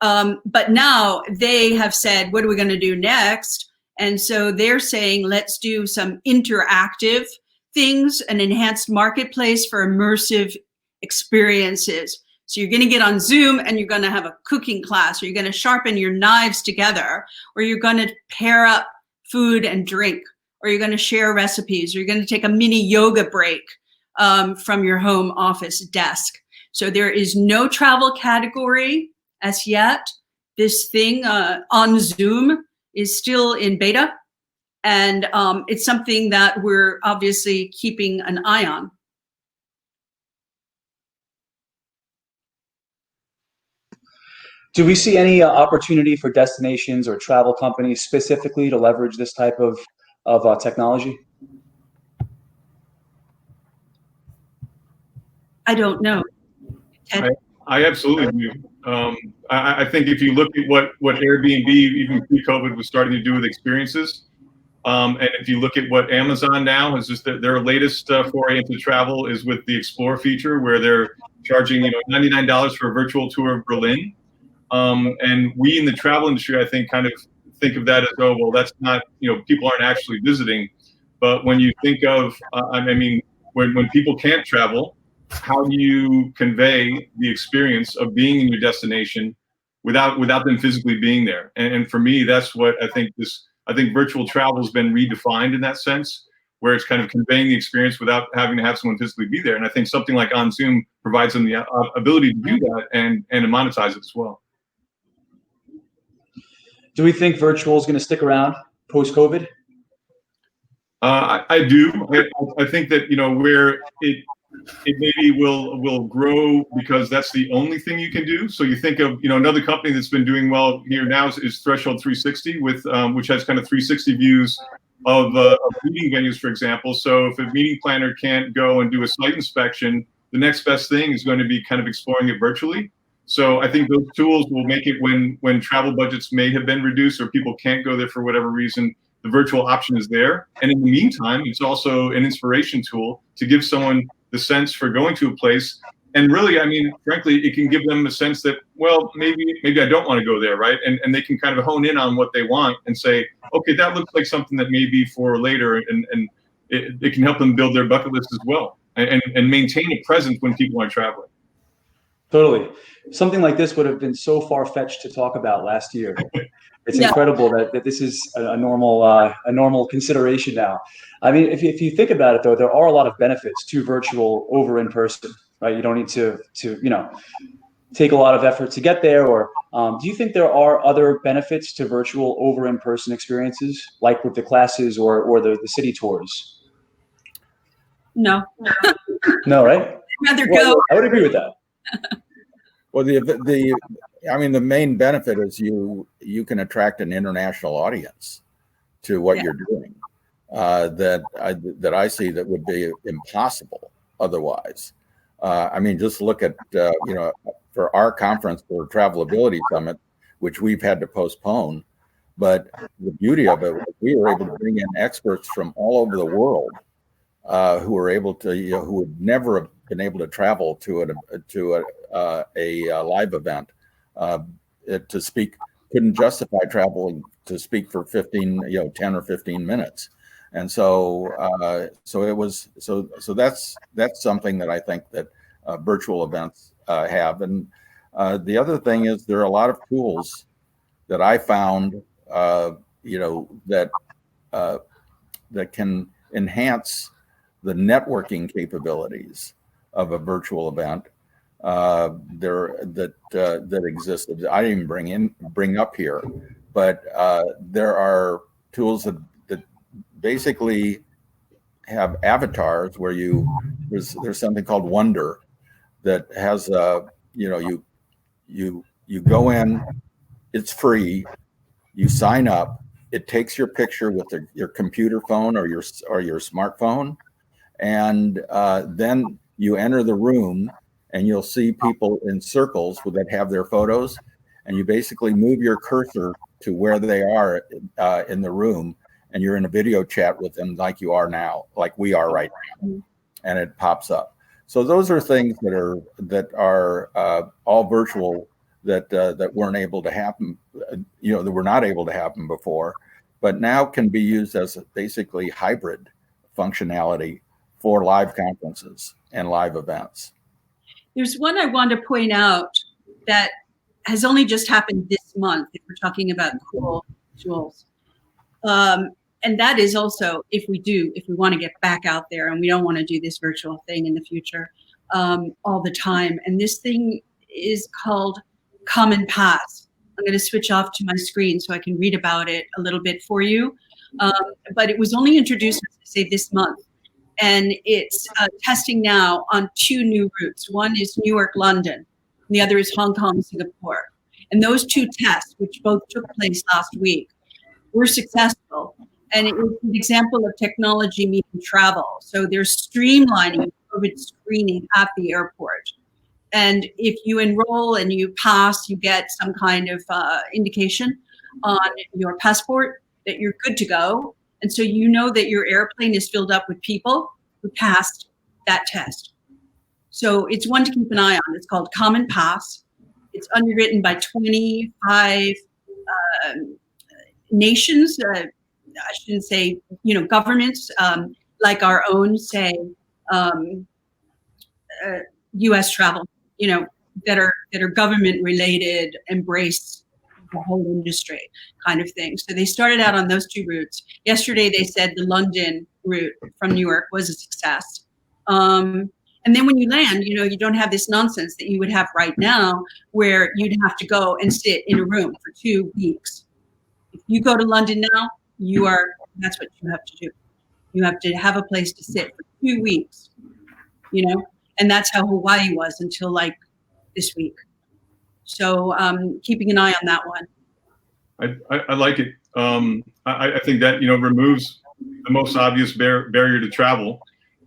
But now they have said, what are we going to do next? And so they're saying, let's do some interactive things, an enhanced marketplace for immersive experiences. So you're going to get on Zoom and you're going to have a cooking class, or you're going to sharpen your knives together, or you're going to pair up food and drink, or you're going to share recipes, or you're going to take a mini yoga break from your home office desk. So there is no travel category as yet. This thing on Zoom is still in beta, and it's something that we're obviously keeping an eye on. Do we see any opportunity for destinations or travel companies specifically to leverage this type of technology? I don't know. I absolutely do. I think if you look at what Airbnb, even pre-COVID, was starting to do with experiences, and if you look at what Amazon now is, just their latest foray into travel is with the Explore feature, where they're charging $99 for a virtual tour of Berlin. And we in the travel industry, I think, kind of think of that as, oh, well, that's not, people aren't actually visiting. But when you think of, when people can't travel, how do you convey the experience of being in your destination without them physically being there? And for me, that's what I think virtual travel has been redefined in that sense, where it's kind of conveying the experience without having to have someone physically be there. And I think something like on Zoom provides them the ability to do that and to monetize it as well. Do we think virtual is going to stick around post-COVID? I do. I think that, where it maybe will grow because that's the only thing you can do. So you think of, another company that's been doing well here now is Threshold 360, with which has kind of 360 views of meeting venues, for example. So if a meeting planner can't go and do a site inspection, the next best thing is going to be kind of exploring it virtually. So I think those tools will make it when travel budgets may have been reduced or people can't go there for whatever reason, the virtual option is there. And in the meantime, it's also an inspiration tool to give someone the sense for going to a place. And really, I mean, frankly, it can give them a sense that, well, maybe I don't want to go there, right? And they can kind of hone in on what they want and say, okay, that looks like something that may be for later. And it can help them build their bucket list as well and maintain a presence when people are traveling. Totally. Something like this would have been so far-fetched to talk about last year. It's incredible that this is a normal consideration now. I mean, if you think about it, though, there are a lot of benefits to virtual over in person, right? You don't need to take a lot of effort to get there. Or do you think there are other benefits to virtual over in person experiences, like with the classes or the city tours? No. No, right? I'd rather go. I would agree with that. Well, the main benefit is you can attract an international audience to what you're doing that I see that would be impossible otherwise. I mean, just look at for our conference for Travelability Summit, which we've had to postpone, but the beauty of it was we were able to bring in experts from all over the world who were able to who would never have been able to travel to a live event to speak, couldn't justify traveling to speak for 10 or 15 minutes. And so that's something that I think that virtual events have. And the other thing is there are a lot of tools that I found that can enhance the networking capabilities of a virtual event that existed. I didn't even bring up here, but there are tools that basically have avatars where there's something called Wonder that has you go in, it's free, you sign up, it takes your picture with your computer phone or your smartphone, and then you enter the room and you'll see people in circles that have their photos, and you basically move your cursor to where they are in the room, and you're in a video chat with them like you are now, like we are right now, and it pops up. So those are things that are all virtual that weren't able to happen, that were not able to happen before, but now can be used as basically hybrid functionality for live conferences and live events. There's one I want to point out that has only just happened this month, if we're talking about cool tools. And that is also, if we want to get back out there and we don't want to do this virtual thing in the future all the time. And this thing is called Common Pass. I'm going to switch off to my screen so I can read about it a little bit for you. But it was only introduced, say, this month. And it's testing now on 2 new routes. One is Newark, London, and the other is Hong Kong, Singapore. And those 2 tests, which both took place last week, were successful. And it was an example of technology meeting travel. So they're streamlining COVID screening at the airport. And if you enroll and you pass, you get some kind of indication on your passport that you're good to go. And so you know that your airplane is filled up with people who passed that test. So it's one to keep an eye on. It's called Common Pass. It's underwritten by 25 nations. I shouldn't say, governments like our own, say, U.S. travel, that are government related, embrace the whole industry kind of thing. So they started out on those two routes. Yesterday, they said the London route from New York was a success. And then when you land, you don't have this nonsense that you would have right now where you'd have to go and sit in a room for 2 weeks. If you go to London now, that's what you have to do. You have to have a place to sit for 2 weeks, and that's how Hawaii was until like this week. So keeping an eye on that one. I like it. I think that, removes the most obvious barrier to travel.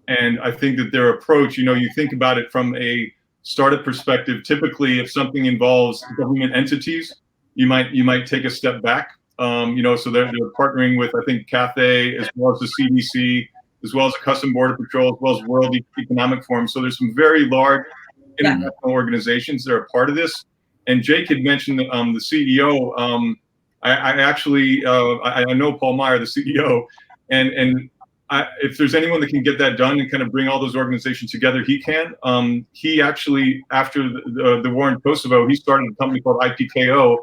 And I think that their approach, you think about it from a startup perspective. Typically, if something involves government entities, you might take a step back. So they're partnering with, I think, Cathay, as well as the CDC, as well as the Customs Border Patrol, as well as World Economic Forum. So there's some very large international organizations that are a part of this. And Jake had mentioned the CEO. I know Paul Meyer, the CEO, and if there's anyone that can get that done and kind of bring all those organizations together, he can. He actually, after the war in Kosovo, he started a company called IPKO,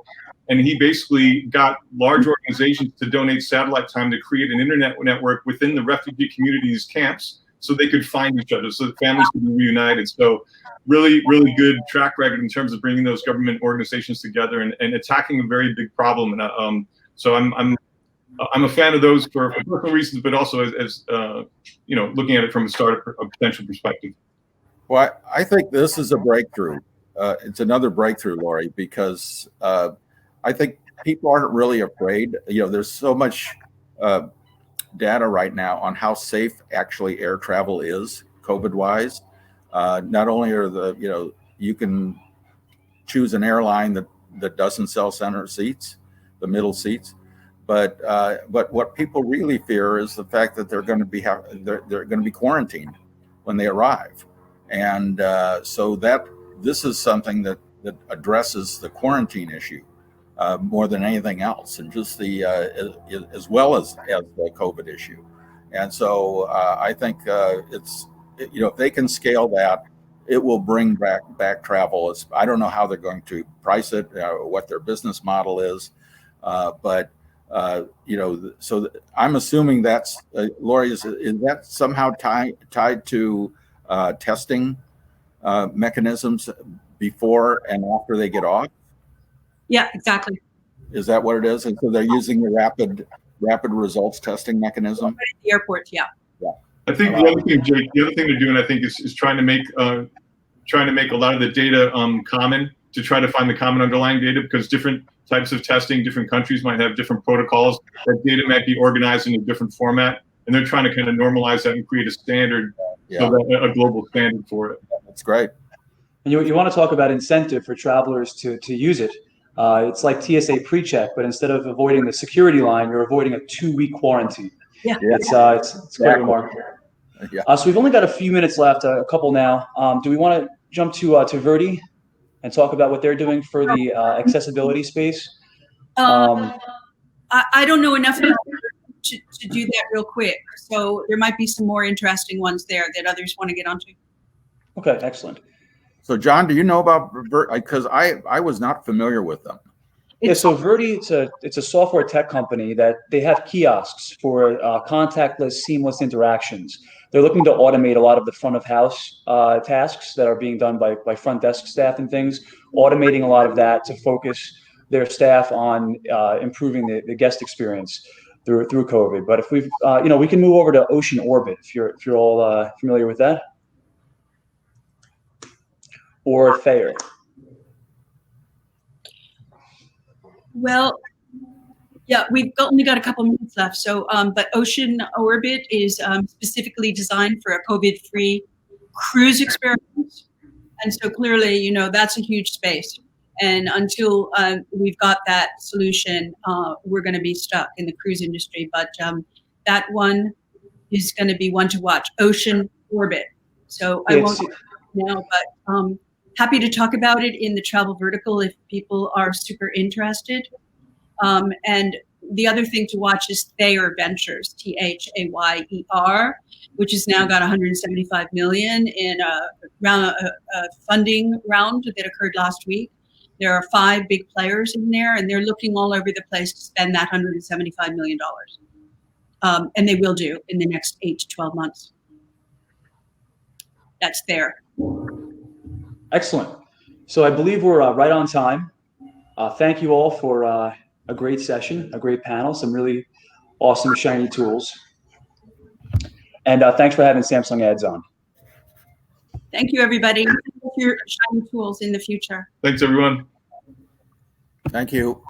and he basically got large organizations to donate satellite time to create an internet network within the refugee communities camps so they could find each other, so that families could be reunited. So really, really good track record in terms of bringing those government organizations together and attacking a very big problem. And so I'm a fan of those for personal reasons, but also as looking at it from a potential perspective. Well, I think this is a breakthrough. It's another breakthrough, Lori, because I think people aren't really afraid. There's so much data right now on how safe actually air travel is, COVID-wise. Not only are you can choose an airline that doesn't sell center seats, the middle seats, but what people really fear is the fact that they're going to be quarantined when they arrive, and so this is something that addresses the quarantine issue more than anything else, and just as well as the COVID issue. And so I think if they can scale that, it will bring back travel. I don't know how they're going to price it, what their business model is, but so I'm assuming that's Lori, is that somehow tied to testing mechanisms before and after they get off? Yeah, exactly. Is that what it is? And so they're using the rapid results testing mechanism at the airport. Yeah. I think the other thing, Jake, they're doing, I think, is trying to make a lot of the data common, to try to find the common underlying data, because different types of testing, different countries might have different protocols. That data might be organized in a different format, and they're trying to kind of normalize that and create a standard, so that a global standard for it. That's great. And you want to talk about incentive for travelers to use it. It's like TSA PreCheck, but instead of avoiding the security line, you're avoiding a 2-week quarantine. Yeah. It's quite remarkable. Yeah. So we've only got a few minutes left, a couple now. Do we want to jump to Verdi and talk about what they're doing for the accessibility space? I don't know enough about to do that real quick. So there might be some more interesting ones there that others want to get onto. Okay, excellent. So John, do you know about Verdi? Because I was not familiar with them. Yeah, so Verdi, it's a software tech company that they have kiosks for contactless, seamless interactions. They're looking to automate a lot of the front of house tasks that are being done by front desk staff and things, automating a lot of that to focus their staff on improving the guest experience through COVID. But if we can move over to Ocean Orbit, if you're all familiar with that, or Thayer. Well, yeah, we've only got a couple minutes left. So, but Ocean Orbit is specifically designed for a COVID-free cruise experience. And so clearly, that's a huge space. And until we've got that solution, we're going to be stuck in the cruise industry. But that one is going to be one to watch, Ocean Orbit. So I won't now, but happy to talk about it in the travel vertical if people are super interested. And the other thing to watch is Thayer Ventures, Thayer, which has now got 175 million in a funding round that occurred last week. There are 5 big players in there, and they're looking all over the place to spend that $175 million. And they will do in the next 8 to 12 months. That's there. Excellent. So I believe we're right on time. Thank you all for a great session, a great panel, some really awesome, shiny tools. And thanks for having Samsung Ads on. Thank you, everybody. Your shiny tools in the future. Thanks, everyone. Thank you.